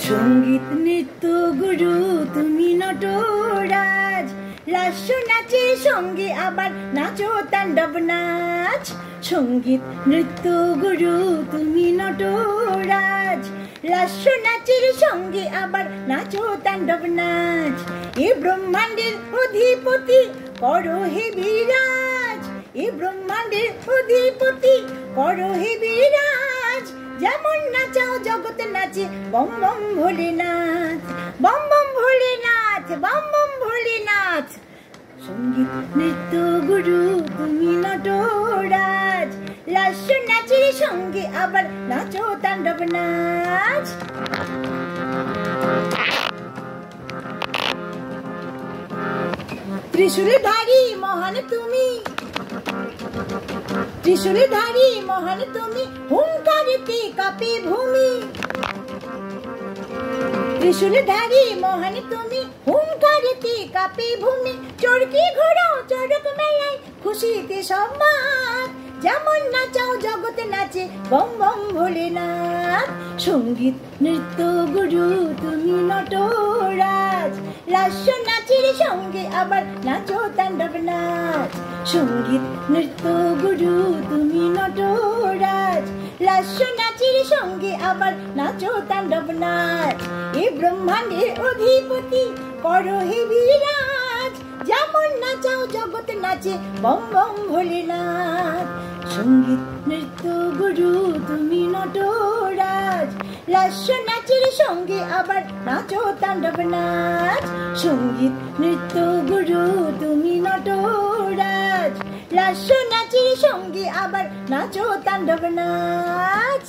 সঙ্গীত নৃত্য গুরু তুমি নটরাজ, লাস্য নাচের সঙ্গে আবার নাচো তাণ্ডব নাচ। সঙ্গীত নৃত্য গুরু তুমি নটরাজ, লাস্য নাচের সঙ্গে আবার নাচো তাণ্ডব নাচ। এ ব্রহ্মাণ্ডের অধিপতি করো হে বিরাজ, এ ব্রহ্মাণ্ডের অধিপতি করো হে বিরাজ। যেমন নাচাও জগৎ নাচে বম বম ভোলেনাথ, বম বম ভোলেনাথ, বম বম ভোলেনাথ। সঙ্গীত নৃত্য গুরু তুমি নটরাজ, লাস্য নাচের সঙ্গে আবার নাচো তাণ্ডব নাচ। ত্রিশূলধারী মহান তুমি, ত্রিশূলধারী মহান তুমি, হুঙ্কারেতে কাঁপে ভূমি। ত্রিশূলধারী মহান তুমি, হুঙ্কারেতে কাঁপে ভূমি। চরকি ঘোড়াও চড়ক মেলায় খুশিতে সম্মান, যেমন নাচাও জগৎ নাচে বম বম ভোলেনাথ। সঙ্গীত নৃত্য গুরু তুমি নটরাজ, লাস্য নাচের সঙ্গে আবার নাচো তাণ্ডব নাচ। সঙ্গীত নৃত্য গুরু তুমি নটরাজ, লাস্য নাচের সঙ্গে আবার নাচো তাণ্ডব নাচ। এ ব্রহ্মাণ্ডের অধিপতি করো হে বিরাজ, যেমন নাচাও জগৎ নাচে বম বম ভোলেনাথ। সঙ্গীত নৃত্য গুরু তুমি নটরাজ, লাস্য নাচের সঙ্গে আবার নাচো তাণ্ডব নাচ। সঙ্গীত নৃত্য গুরু তুমি নটরাজ, লাস্য নাচের সঙ্গে আবার নাচো তাণ্ডব নাচ।